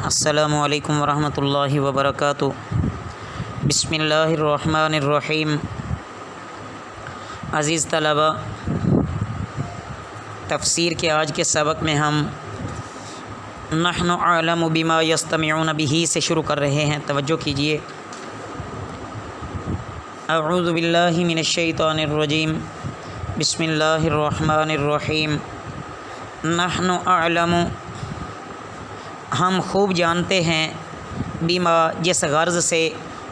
السلام علیکم ورحمۃ اللہ وبرکاتہ۔ بسم اللہ الرحمن الرحیم۔ عزیز طلباء، تفسیر کے آج کے سبق میں ہم نحن اعلم بما یستمعون بہ سے شروع کر رہے ہیں۔ توجہ کیجیے۔ اعوذ باللہ من الشیطان الرجیم، بسم اللہ الرحمن الرحیم۔ نحن اعلم، ہم خوب جانتے ہیں، بما جس غرض سے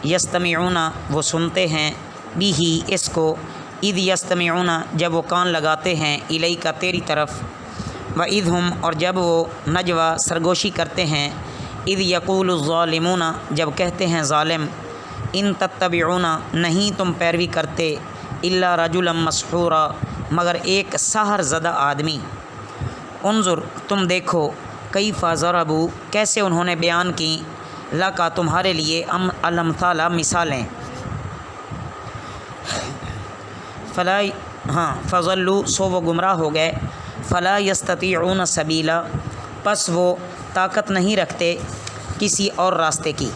یستمعون وہ سنتے ہیں، بھی اس کو، اذ یستمعون جب وہ کان لگاتے ہیں، الیک تیری طرف، و اذ ہم اور جب وہ نجوا سرگوشی کرتے ہیں، اذ یقول الظالمون جب کہتے ہیں ظالم، ان تتبعون نہیں تم پیروی کرتے، الا رجلا مسحورا مگر ایک سحر زدہ آدمی، انظر تم دیکھو، کیف ضربوا کیسے انہوں نے بیان کی، لکا تمہارے لیے، الامثال مثالیں، فضلوا سو وہ گمراہ ہو گئے، فلا یستطیعون سبیلا پس وہ طاقت نہیں رکھتے کسی اور راستے کی۔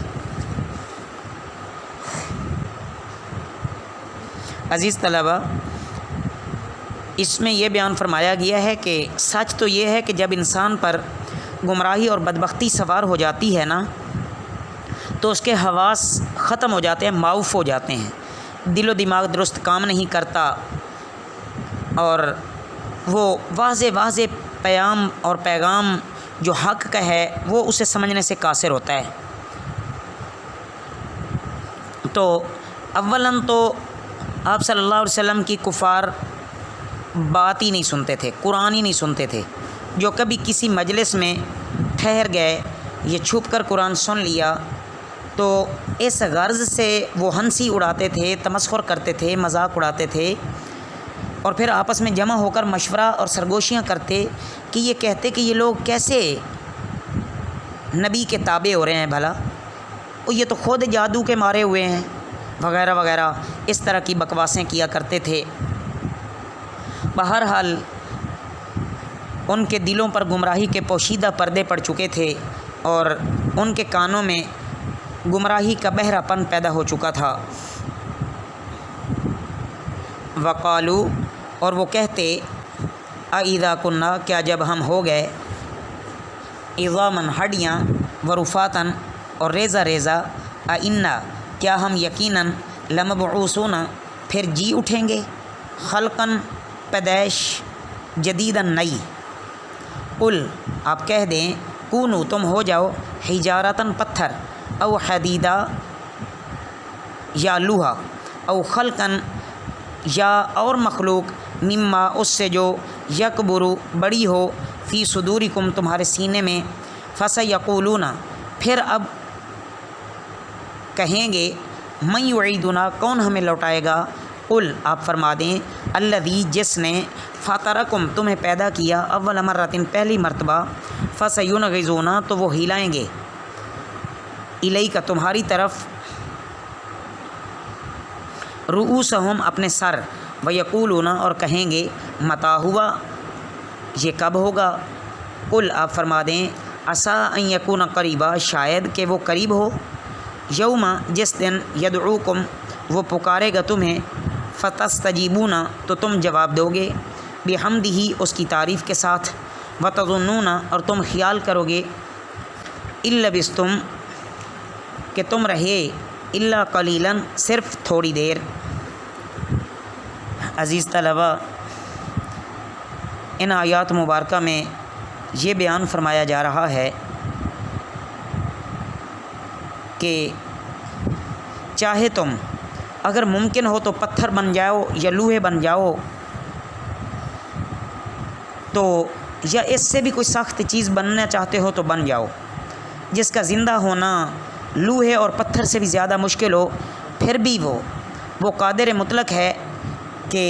عزیز طلباء، اس میں یہ بیان فرمایا گیا ہے کہ سچ تو یہ ہے کہ جب انسان پر گمراہی اور بدبختی سوار ہو جاتی ہے نا، تو اس کے حواس ختم ہو جاتے ہیں، معاف ہو جاتے ہیں، دل و دماغ درست کام نہیں کرتا، اور وہ واضح پیام اور پیغام جو حق کا ہے وہ اسے سمجھنے سے قاصر ہوتا ہے۔ تو اولاً تو آپ صلی اللہ علیہ وسلم کی کفار بات ہی نہیں سنتے تھے، قرآن ہی نہیں سنتے تھے۔ جو کبھی کسی مجلس میں ٹھہر گئے، یہ چھپ کر قرآن سن لیا، تو اس غرض سے وہ ہنسی اڑاتے تھے، تمسخر کرتے تھے، مذاق اڑاتے تھے، اور پھر آپس میں جمع ہو کر مشورہ اور سرگوشیاں کرتے کہ یہ کہتے کہ یہ لوگ کیسے نبی کے تابع ہو رہے ہیں بھلا، اور یہ تو خود جادو کے مارے ہوئے ہیں، وغیرہ وغیرہ، اس طرح کی بکواسیں کیا کرتے تھے۔ بہرحال ان کے دلوں پر گمراہی کے پوشیدہ پردے پڑ چکے تھے، اور ان کے کانوں میں گمراہی کا بہرا پن پیدا ہو چکا تھا۔ وقالو اور وہ کہتے، اذا کنا کیا جب ہم ہو گئے، عظامن ہڈیاں، ورفاتن اور ریزہ ریزہ، انا کیا ہم یقیناً لمبعوثون پھر جی اٹھیں گے، خلقاً پیدائش، جدیداً نئی، قل آپ کہہ دیں، کونو تم ہو جاؤ، حجارتاً پتھر، او حدیدہ یا لوہا، او خلقاً یا اور مخلوق، مما اس سے جو یکبرو بڑی ہو، فی صدورکم تمہارے سینے میں، فسیقولون پھر اب کہیں گے، من یعیدنا کون ہمیں لوٹائے گا، قل آپ فرما دیں، الذی جس نے فطرکم تمہیں پیدا کیا، اول مرتن پہلی مرتبہ، فسینغضون تو وہ ہلائیں گے، الیک تمہاری طرف، رؤوسہم اپنے سر، ویقولون اور کہیں گے، متی ہوا یہ کب ہوگا، قل آپ فرما دیں، عسیٰ ان یکون قریبا شاید کہ وہ قریب ہو، یوم جس دن، یدعوکم وہ پکارے گا تمہیں، فتستجیبون تو تم جواب دو گے، بحمدہ اس کی تعریف کے ساتھ، وتظنون اور تم خیال کرو گے، ان لبثتم کہ تم رہے، الا قلیلا صرف تھوڑی دیر۔ عزیز طلباء، ان آیات مبارکہ میں یہ بیان فرمایا جا رہا ہے کہ چاہے تم اگر ممکن ہو تو پتھر بن جاؤ یا لوہے بن جاؤ، تو یا اس سے بھی کوئی سخت چیز بننا چاہتے ہو تو بن جاؤ، جس کا زندہ ہونا لوہے اور پتھر سے بھی زیادہ مشکل ہو، پھر بھی وہ قادر مطلق ہے کہ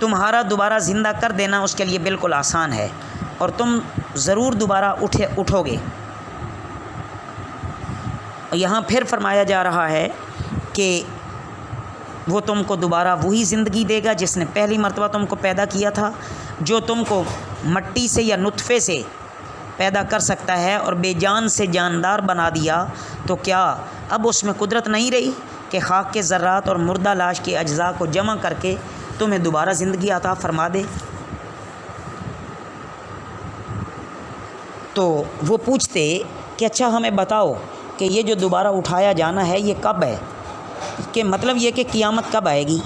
تمہارا دوبارہ زندہ کر دینا اس کے لیے بالکل آسان ہے، اور تم ضرور دوبارہ اٹھو گے۔ یہاں پھر فرمایا جا رہا ہے کہ وہ تم کو دوبارہ وہی زندگی دے گا جس نے پہلی مرتبہ تم کو پیدا کیا تھا، جو تم کو مٹی سے یا نطفے سے پیدا کر سکتا ہے اور بے جان سے جاندار بنا دیا، تو کیا اب اس میں قدرت نہیں رہی کہ خاک کے ذرات اور مردہ لاش کے اجزاء کو جمع کر کے تمہیں دوبارہ زندگی عطا فرما دے؟ تو وہ پوچھتے کہ اچھا ہمیں بتاؤ کہ یہ جو دوبارہ اٹھایا جانا ہے یہ کب ہے، کہ مطلب یہ کہ قیامت کب آئے گی؟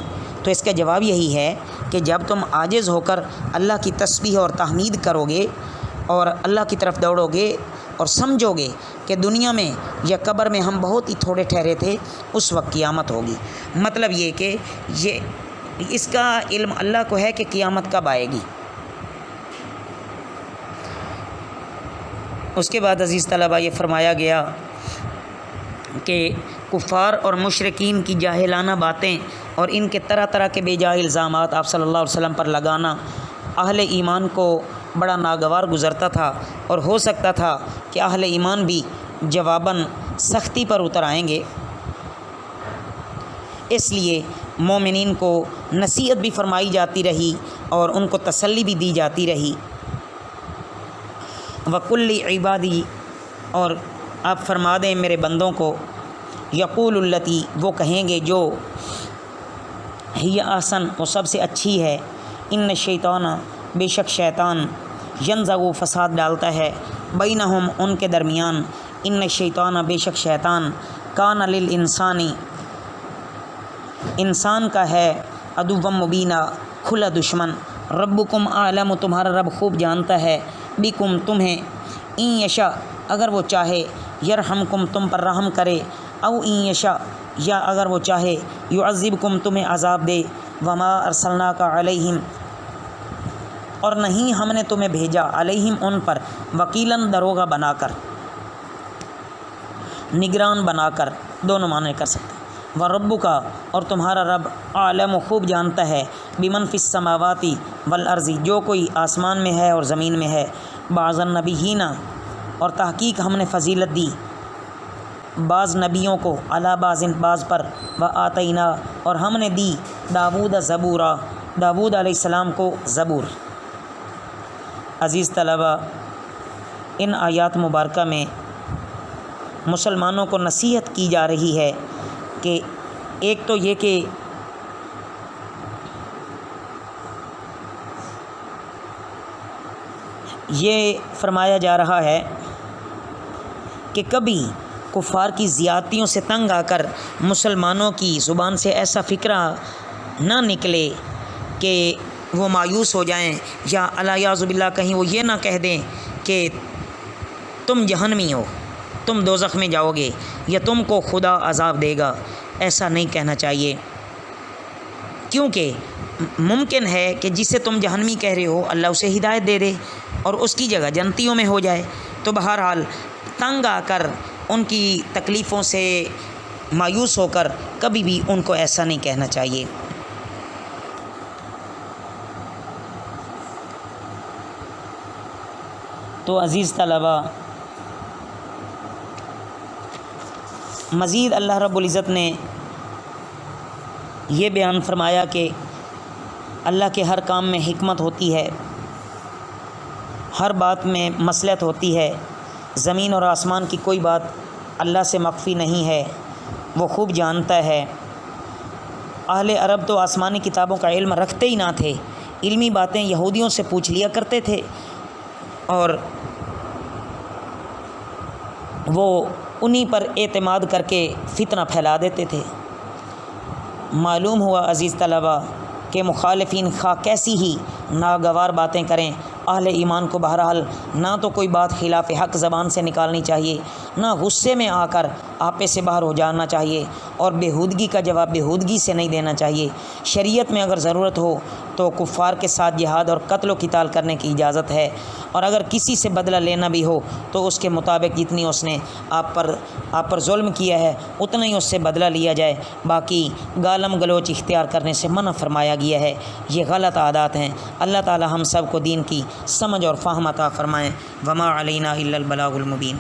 تو اس کا جواب یہی ہے کہ جب تم عاجز ہو کر اللہ کی تسبیح اور تحمید کرو گے اور اللہ کی طرف دوڑو گے اور سمجھو گے کہ دنیا میں یا قبر میں ہم بہت ہی تھوڑے ٹھہرے تھے، اس وقت قیامت ہوگی۔ مطلب یہ کہ اس کا علم اللہ کو ہے کہ قیامت کب آئے گی۔ اس کے بعد عزیز طلبہ یہ فرمایا گیا کہ کفار اور مشرکین کی جاہلانہ باتیں اور ان کے طرح طرح کے بے جا الزامات آپ صلی اللہ علیہ وسلم پر لگانا اہل ایمان کو بڑا ناگوار گزرتا تھا، اور ہو سکتا تھا کہ اہل ایمان بھی جواباً سختی پر اتر آئیں گے۔ اس لیے مومنین کو نصیحت بھی فرمائی جاتی رہی اور ان کو تسلی بھی دی جاتی رہی۔ وَقُلِّ عِبَادِي، اور آپ فرما دیں میرے بندوں کو، یقول التی، وہ کہیں گے جو ہی احسن، وہ سب سے اچھی ہے، ان شیطان، بے شک شیطان، ینزغ، فساد ڈالتا ہے، بینہم، ان کے درمیان، ان شیطان، بے شک شیطان، کان للانسانی، انسان کا ہے، عدوا مبینا، کھلا دشمن، ربکم اعلم، تمہارا رب خوب جانتا ہے، بکم، تمہیں، ان یشاء، اگر وہ چاہے، یرحمکم، تم پر رحم کرے، او ان یشاء، یا اگر وہ چاہے، یعذبکم، تمہیں عذاب دے، وما ارسلناک علیہم، اور نہیں ہم نے تمہیں بھیجا، علیہم، ان پر، وکیلاً، دروغہ بنا کر، نگران بنا کر، دونوں معنی کر سکتے ہیں۔ وَرَبُّكَ، اور تمہارا رب، عالم، خوب جانتا ہے، بمن فی السماوات والارض، جو کوئی آسمان میں ہے اور زمین میں ہے، بعض النبیین، اور تحقیق ہم نے فضیلت دی بعض نبیوں کو، علی بعض، بعض پر، وآتینا، اور ہم نے دی داود زبورا، داود علیہ السلام کو زبور۔ عزیز طلبہ، ان آیات مبارکہ میں مسلمانوں کو نصیحت کی جا رہی ہے کہ ایک تو یہ کہ یہ فرمایا جا رہا ہے کہ کبھی کفار کی زیادتیوں سے تنگ آ کر مسلمانوں کی زبان سے ایسا فکرہ نہ نکلے کہ وہ مایوس ہو جائیں، یا الیاذ باللہ کہیں وہ یہ نہ کہہ دیں کہ تم جہنمی ہو، تم دوزخ میں جاؤ گے، یا تم کو خدا عذاب دے گا۔ ایسا نہیں کہنا چاہیے، کیونکہ ممکن ہے کہ جسے تم جہنمی کہہ رہے ہو اللہ اسے ہدایت دے دے اور اس کی جگہ جنتیوں میں ہو جائے۔ تو بہرحال تنگ آ کر، ان کی تکلیفوں سے مایوس ہو کر کبھی بھی ان کو ایسا نہیں کہنا چاہیے۔ تو عزیز طلبہ، مزید اللہ رب العزت نے یہ بیان فرمایا کہ اللہ کے ہر کام میں حکمت ہوتی ہے، ہر بات میں مصلحت ہوتی ہے، زمین اور آسمان کی کوئی بات اللہ سے مخفی نہیں ہے، وہ خوب جانتا ہے۔ اہل عرب تو آسمانی کتابوں کا علم رکھتے ہی نہ تھے، علمی باتیں یہودیوں سے پوچھ لیا کرتے تھے، اور وہ انہی پر اعتماد کر کے فتنہ پھیلا دیتے تھے۔ معلوم ہوا عزیز طلبہ کہ مخالفین خواہ کیسی ہی ناگوار باتیں کریں، اہل ایمان کو بہرحال نہ تو کوئی بات خلاف حق زبان سے نکالنی چاہیے، نہ غصے میں آ کر آپے سے باہر ہو جانا چاہیے، اور بےہودگی کا جواب بےہودگی سے نہیں دینا چاہیے۔ شریعت میں اگر ضرورت ہو تو کفار کے ساتھ جہاد اور قتل و قتال کرنے کی اجازت ہے، اور اگر کسی سے بدلہ لینا بھی ہو تو اس کے مطابق جتنی اس نے آپ پر ظلم کیا ہے اتنا ہی اس سے بدلہ لیا جائے، باقی گالم گلوچ اختیار کرنے سے منع فرمایا گیا ہے۔ یہ غلط عادات ہیں۔ اللہ تعالی ہم سب کو دین کی سمجھ اور فہم عطا فرمائیں۔ وما علینا الا البلاغ المبین۔